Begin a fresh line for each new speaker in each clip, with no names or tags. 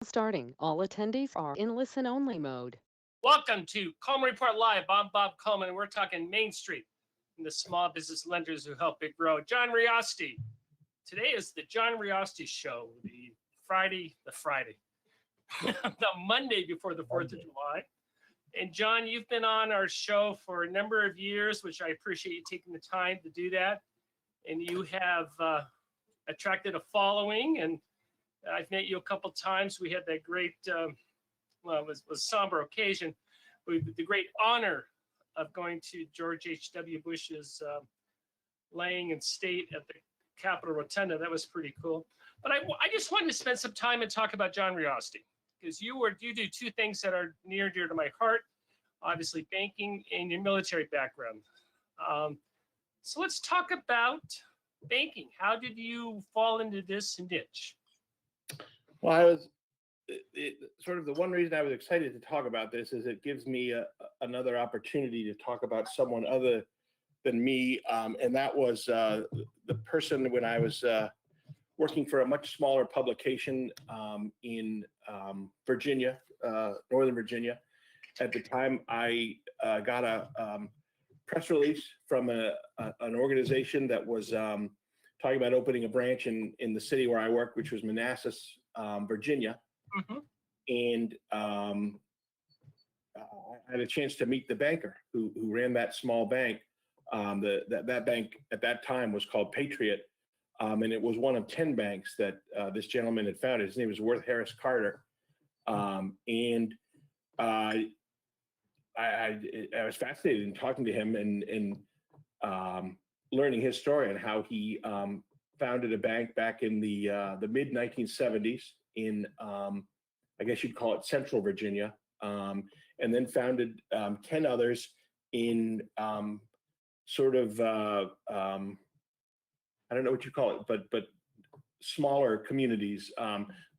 Starting. All attendees are in listen-only mode.
Welcome to Coleman Report Live. I'm Bob Coleman, and we're talking Main Street and the small business lenders who help it grow. John Reosti. Today is the John Reosti Show, the Friday, the Monday before the 4th of July. And John, you've been on our show for a number of years, which I appreciate you taking the time to do that. And you have attracted a following, and I've met you a couple times. We had that great, it was somber occasion, with the great honor of going to George H.W. Bush's laying in state at the Capitol Rotunda. That was pretty cool. But I just wanted to spend some time and talk about John Reosti, because you do two things that are near and dear to my heart, obviously banking and your military background. So let's talk about banking. How did you fall into this niche?
Well, sort of the one reason I was excited to talk about this is it gives me another opportunity to talk about someone other than me. And that was the person when I was working for a much smaller publication in Virginia, Northern Virginia. At the time, I got a press release from an organization that was talking about opening a branch in the city where I work, which was Manassas, Virginia.
Mm-hmm.
And I had a chance to meet the banker who ran that small bank. That bank at that time was called Patriot, and it was one of 10 banks that this gentleman had founded. His name was Worth Harris Carter, and I was fascinated in talking to him and learning his story and how he founded a bank back in the mid 1970s in I guess you'd call it Central Virginia, and then founded 10 others in sort of I don't know what you call it, but smaller communities.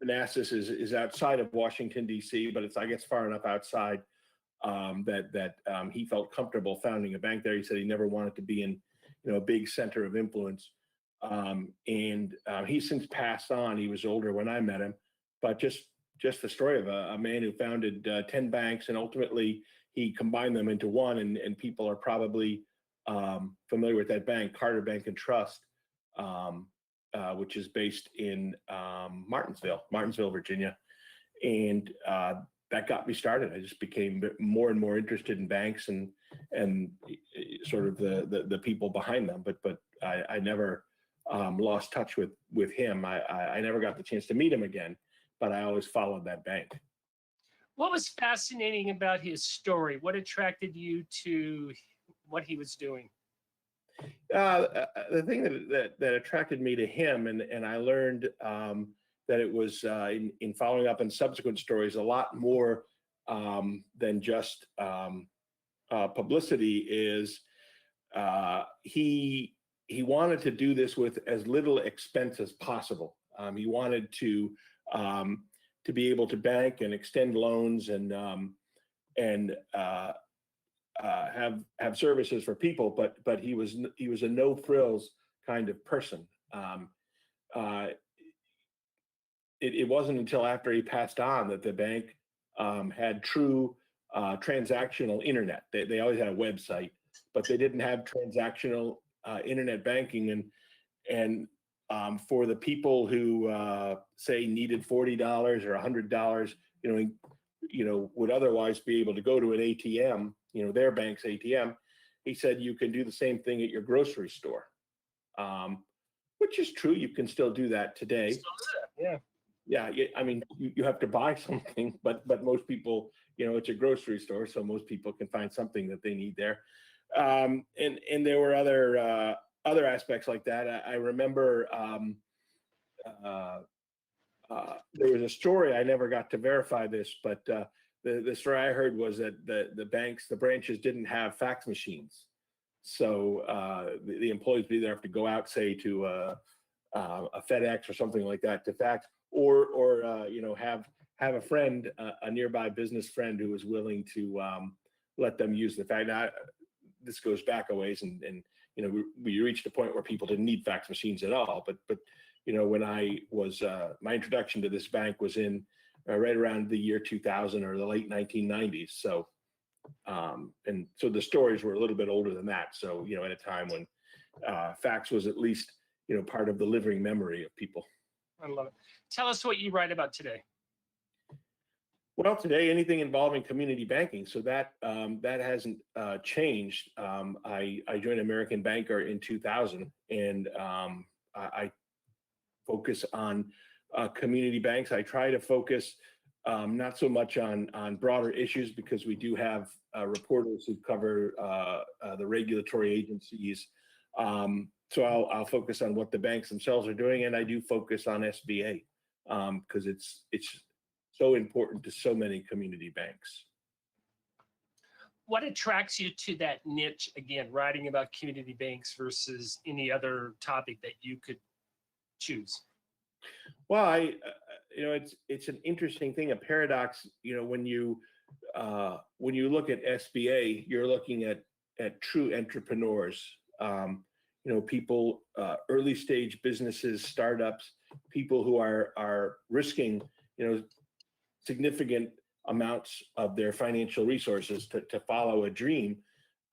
Manassas is outside of Washington D.C., but it's I guess far enough outside that he felt comfortable founding a bank there. He said he never wanted to be in a big center of influence, and he's since passed on. He was older when I met him, but just the story of a man who founded 10 banks and ultimately he combined them into one, and people are probably familiar with that bank, Carter Bank and Trust, which is based in Martinsville, Virginia. And that got me started. I just became more and more interested in banks and sort of the people behind them. But I never lost touch with him. I never got the chance to meet him again, but I always followed that bank.
What was fascinating about his story? What attracted you to what he was doing?
The thing that attracted me to him, and I learned that it was in following up on subsequent stories, a lot more than just publicity, is he wanted to do this with as little expense as possible. He wanted to be able to bank and extend loans and have services for people, but he was a no frills kind of person. It wasn't until after he passed on that the bank had true transactional internet. They always had a website, but they didn't have transactional internet banking. And for the people who say needed $40 or $100, would otherwise be able to go to an ATM, their bank's ATM. He said you can do the same thing at your grocery store, which is true. You can still do that today.
Still do that, yeah.
Yeah, I mean, you have to buy something, but most people, it's a grocery store, so most people can find something that they need there. And there were other aspects like that. I remember there was a story, I never got to verify this, but the story I heard was that the branches didn't have fax machines. So the employees would either have to go out, say, to a FedEx or something like that to fax, or have a friend, a nearby business friend who was willing to let them use the fax. Now, this goes back a ways, and we reached a point where people didn't need fax machines at all. But when I was my introduction to this bank was in right around the year 2000 or the late 1990s. So, and so the stories were a little bit older than that. So, at a time when fax was at least, part of the living memory of people.
I love it. Tell us what you write about today.
Well, today, anything involving community banking. So that hasn't changed. I joined American Banker in 2000, and I focus on community banks. I try to focus not so much on broader issues, because we do have reporters who cover the regulatory agencies. So I'll focus on what the banks themselves are doing, and I do focus on SBA because it's so important to so many community banks.
What attracts you to that niche, again, writing about community banks versus any other topic that you could choose?
Well, it's an interesting thing, a paradox. When you look at SBA, you're looking at true entrepreneurs. People, early stage businesses, startups, people who are risking, significant amounts of their financial resources to follow a dream.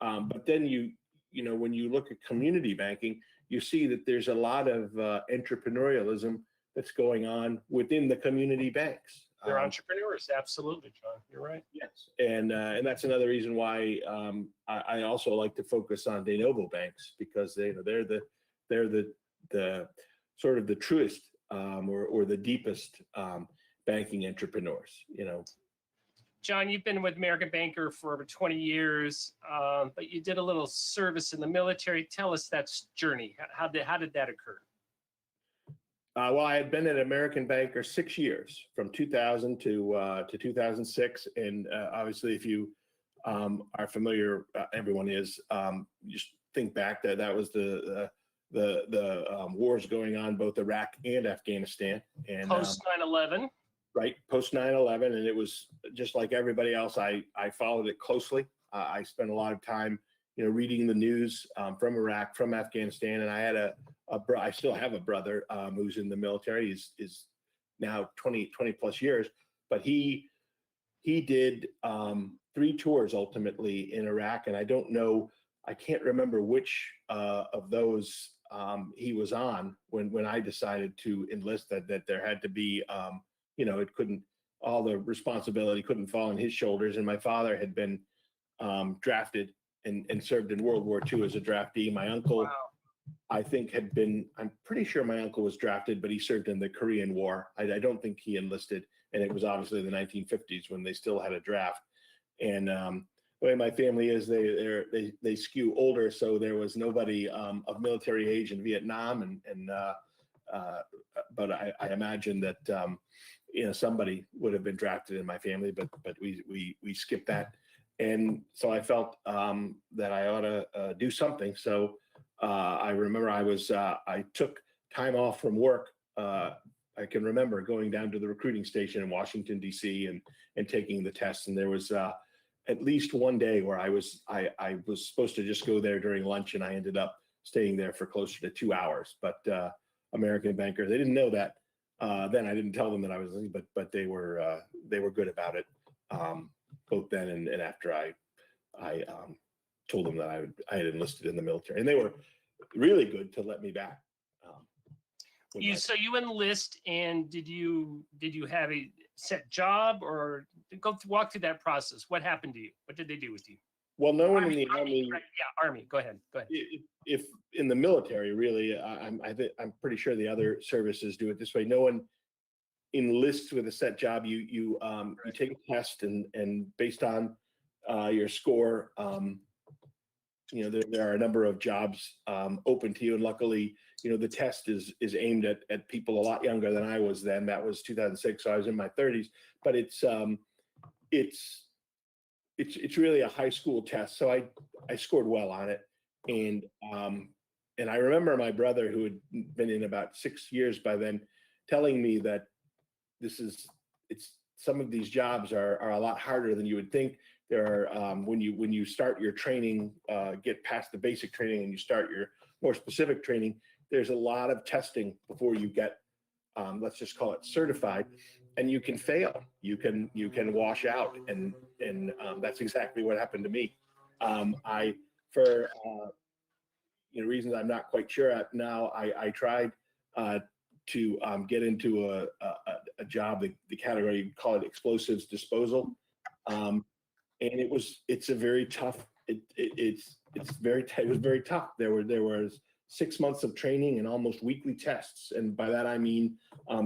But then when you look at community banking, you see that there's a lot of entrepreneurialism that's going on within the community banks.
They're entrepreneurs, absolutely, John. You're right.
Yes, and that's another reason why I also like to focus on de novo banks, because they're the sort of the truest or the deepest banking entrepreneurs.
John, you've been with American Banker for over 20 years, but you did a little service in the military. Tell us that journey. How did that occur?
Well, I had been at American Banker 6 years, from 2000 to 2006, and obviously, if you are familiar, everyone is. Just think back that was the wars going on both Iraq and Afghanistan, and
Post 9/11.
Right, post 9/11, and it was just like everybody else. I followed it closely. I spent a lot of time, reading the news from Iraq, from Afghanistan, and I had I still have a brother who's in the military. He's now 20 plus years, but he did 3 tours ultimately in Iraq, and I can't remember which of those he was on when I decided to enlist. That there had to be. All the responsibility couldn't fall on his shoulders. And my father had been drafted and served in World War II as a draftee. My uncle,
Wow.
I think, I'm pretty sure my uncle was drafted, but he served in the Korean War. I don't think he enlisted. And it was obviously the 1950s when they still had a draft. And the way my family is, they skew older. So there was nobody of military age in Vietnam. But I imagine that, somebody would have been drafted in my family, but we skipped that. And so I felt that I ought to do something. So I remember I took time off from work. I can remember going down to the recruiting station in Washington, D.C. and taking the test. And there was at least one day where I was supposed to just go there during lunch, and I ended up staying there for closer to 2 hours. But American Banker, they didn't know that. Then I didn't tell them that I was leaving, but they were good about it, both then and after I told them that I had enlisted in the military, and they were really good to let me back.
So you enlist, and did you have a set job, or walk through that process? What happened to you? What did they do with you?
Well, no one in the Army.
Right, yeah, Army. Go ahead.
If in the military, really, I'm pretty sure the other services do it this way. No one enlists with a set job. You take a test, and based on your score, there are a number of jobs open to you. And luckily, the test is aimed at people a lot younger than I was then. That was 2006, so I was in my 30s. But it's really a high school test, so I scored well on it, and I remember my brother, who had been in about 6 years by then, telling me that some of these jobs are a lot harder than you would think. There are when you start your training, get past the basic training, and you start your more specific training, there's a lot of testing before you get, let's just call it certified. and you can fail. You can wash out, and that's exactly what happened to me. I for reasons I'm not quite sure at now. I tried uh, to get into a job, the category you call it explosives disposal, and it's a very tough. It was very tough. There was 6 months of training and almost weekly tests, and by that I mean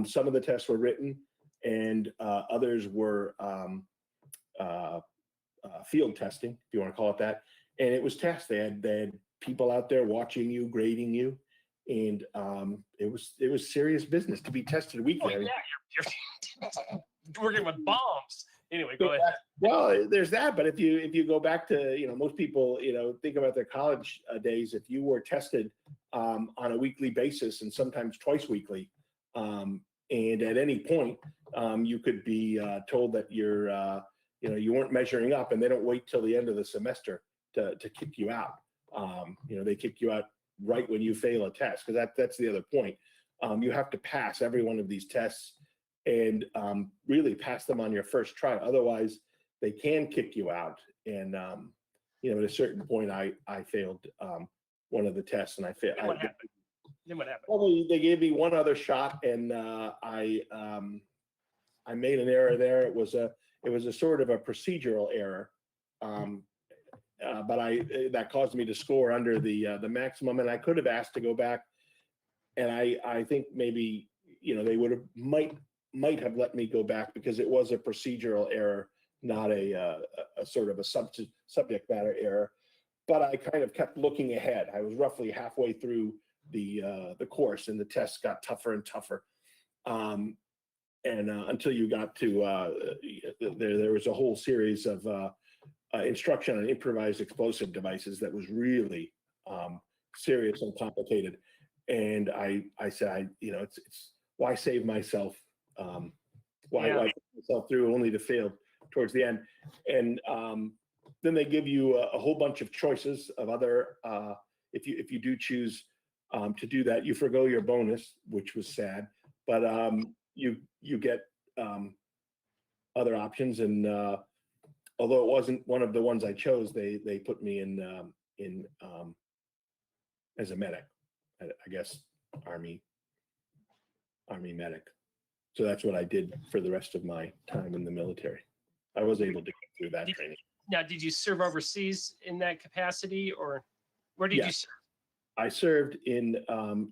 some of the tests were written, and others were field testing, if you want to call it that. And it was tests. They had people out there watching you, grading you, and it was serious business to be tested
Oh
weekly.
yeah, you're working with bombs. Anyway, go ahead.
Well, there's that, but if you go back to most people think about their college days. If you were tested on a weekly basis and sometimes twice weekly, and at any point you could be told that you weren't measuring up, and they don't wait till the end of the semester to kick you out. They kick you out right when you fail a test, because that's the other point. You have to pass every one of these tests and really pass them on your first try. Otherwise, they can kick you out. And at a certain point, I failed one of the tests, and I failed.
Then what happened?
Well, they gave me one other shot, and I made an error there. It was a sort of a procedural error, but that caused me to score under the maximum, and I could have asked to go back, and I think maybe they would have might have let me go back, because it was a procedural error, not a sort of a subject matter error. But I kind of kept looking ahead. I was roughly halfway through the course, and the tests got tougher and tougher. And until you got to there was a whole series of instruction on improvised explosive devices that was really serious and complicated. And I said, it's why save myself? Why put myself through only to fail towards the end? And then they give you a whole bunch of choices of other. If you do choose to do that, you forgo your bonus, which was sad. But you get other options, and although it wasn't one of the ones I chose, they put me in as a medic, I guess Army medic. So that's what I did for the rest of my time in the military. I was able to get through that training.
Now, did you serve overseas in that capacity, or where did you serve?
I served in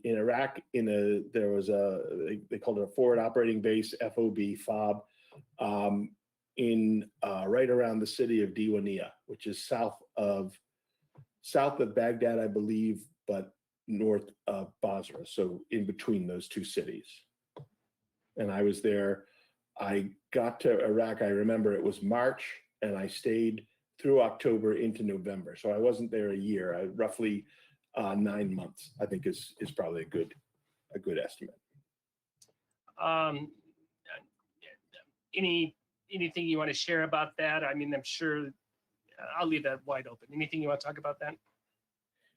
Iraq there was they called it a forward operating base, FOB, in right around the city of Diwania, which is south of Baghdad, I believe, but north of Basra, so in between those two cities. And I was there. I got to Iraq, I remember it was March, and I stayed through October into November. So I wasn't there a year. Roughly 9 months, I think is probably a good estimate.
Anything you want to share about that? I mean, I'm sure I'll leave that wide open. Anything you want to talk about that?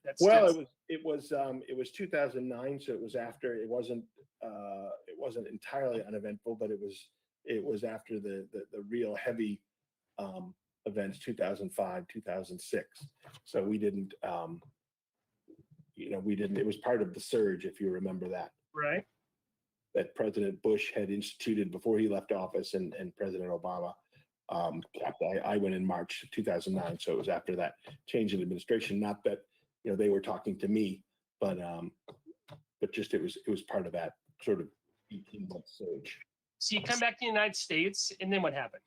It was 2009, so it was after. It wasn't entirely uneventful, but it was after the real heavy events, 2005, 2006. So we didn't. It was part of the surge, if you remember that.
Right.
That President Bush had instituted before he left office, and President Obama. I went in March 2009, so it was after that change in administration. Not that they were talking to me, but just it was part of that sort of 18-month surge.
So you come back to the United States, and then what happened?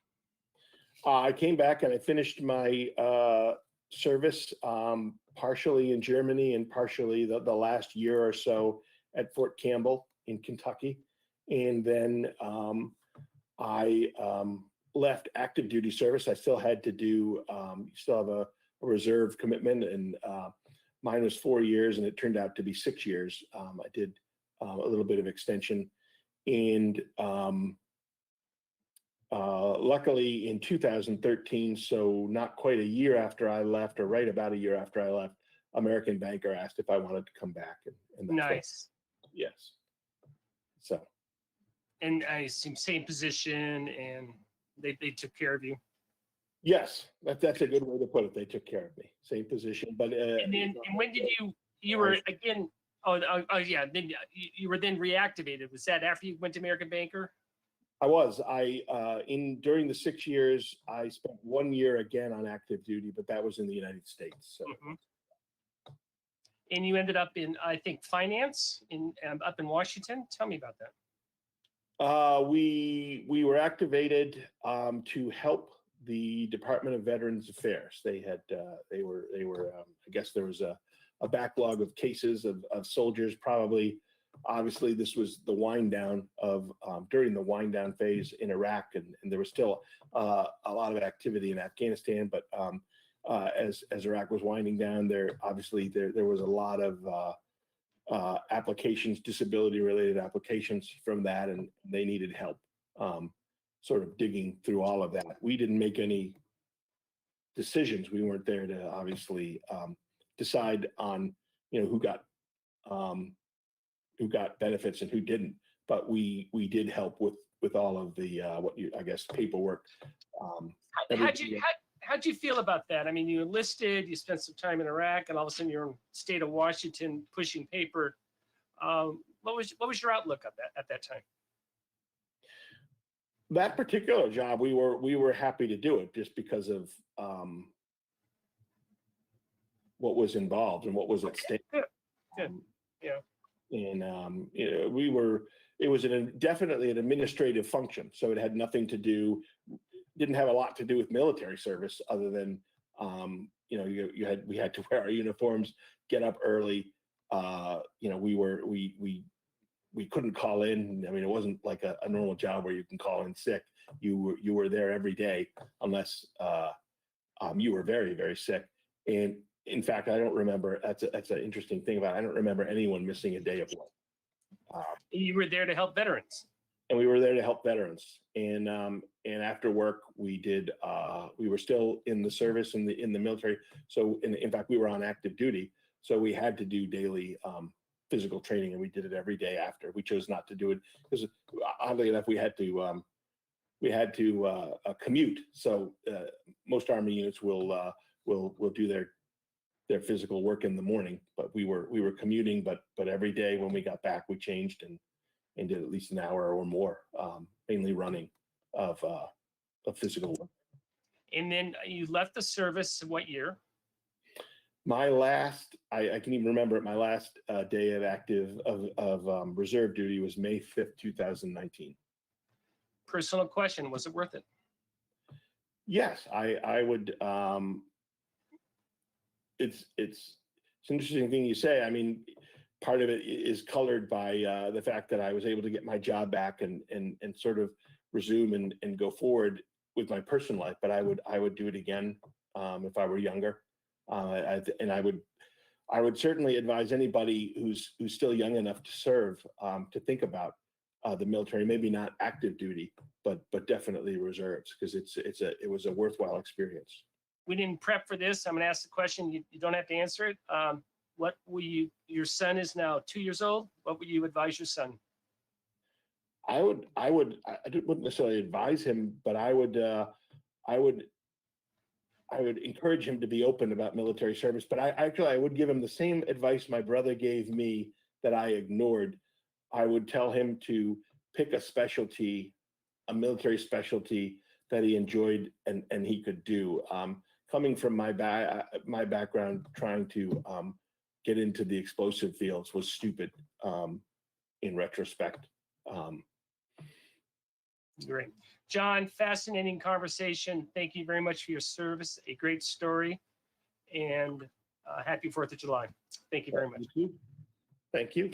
I came back and I finished my service partially in Germany and partially the last year or so at Fort Campbell in Kentucky. And then I left active duty service. I still had to do, still have a reserve commitment, and mine was 4 years, and it turned out to be 6 years. I did a little bit of extension, and luckily in 2013, so not quite a year after I left, or right about a year after I left, American Banker asked if I wanted to come back. And that's
nice.
Yes. So.
And I assume same position, and they took care of you.
Yes, that's a good way to put it. They took care of me. Same position, but
And when did you were again? Oh yeah. Then you were then reactivated. Was that after you went to American Banker?
I was. During the 6 years, I spent 1 year again on active duty, but that was in the United States. So
Mhm. And you ended up in, I think, finance up in Washington. Tell me about that.
we were activated to help the Department of Veterans Affairs. I guess there was a backlog of cases of soldiers. Obviously, this was the wind down of during the wind down phase in Iraq, and there was still a lot of activity in Afghanistan. But as Iraq was winding down, there was a lot of applications, disability related applications from that, and they needed help sort of digging through all of that. We didn't make any decisions. We weren't there to obviously decide on who got benefits and who didn't, but we did help with all of the paperwork.
How'd you feel about that? I mean, you enlisted, you spent some time in Iraq, and all of a sudden you're in the state of Washington pushing paper. What was your outlook at that time?
That particular job, we were happy to do it just because of what was involved and what was at stake.
Good. Yeah.
And it was definitely an administrative function, so it had nothing to do, didn't have a lot to do with military service, other than we had to wear our uniforms, get up early. We couldn't call in. I mean, it wasn't like a normal job where you can call in sick. You were there every day unless you were very, very sick. And in fact, I don't remember. That's an interesting thing about it. I don't remember anyone missing a day of work.
You were there to help veterans.
And we were there to help veterans. And after work, we were still in the service in the military. So in fact, we were on active duty. So we had to do daily physical training, and we did it every day after. We chose not to do it because, oddly enough, we had to commute. So most Army units will do their physical work in the morning, but we were commuting. But every day when we got back, we changed and did at least an hour or more, mainly running of physical work.
And then you left the service. What year?
My last, I can even remember it. My last day of reserve duty was May 5th, 2019.
Personal question: was it worth it?
Yes, I would. It's an interesting thing you say. I mean, part of it is colored by the fact that I was able to get my job back and sort of resume and go forward with my personal life. But I would do it again if I were younger. And I would certainly advise anybody who's still young enough to serve to think about the military, maybe not active duty, but definitely reserves, because it was a worthwhile experience.
We didn't prep for this. I'm going to ask the question. You don't have to answer it. What will your son is now 2 years old. What would you advise your son?
I wouldn't necessarily advise him, but I would encourage him to be open about military service. But I would give him the same advice my brother gave me that I ignored. I would tell him to pick a military specialty that he enjoyed and he could do. Coming from my background, trying to get into the explosive fields was stupid in retrospect.
Great. John, fascinating conversation. Thank you very much for your service. A great story. And happy 4th of July. Thank you very much.
Thank you.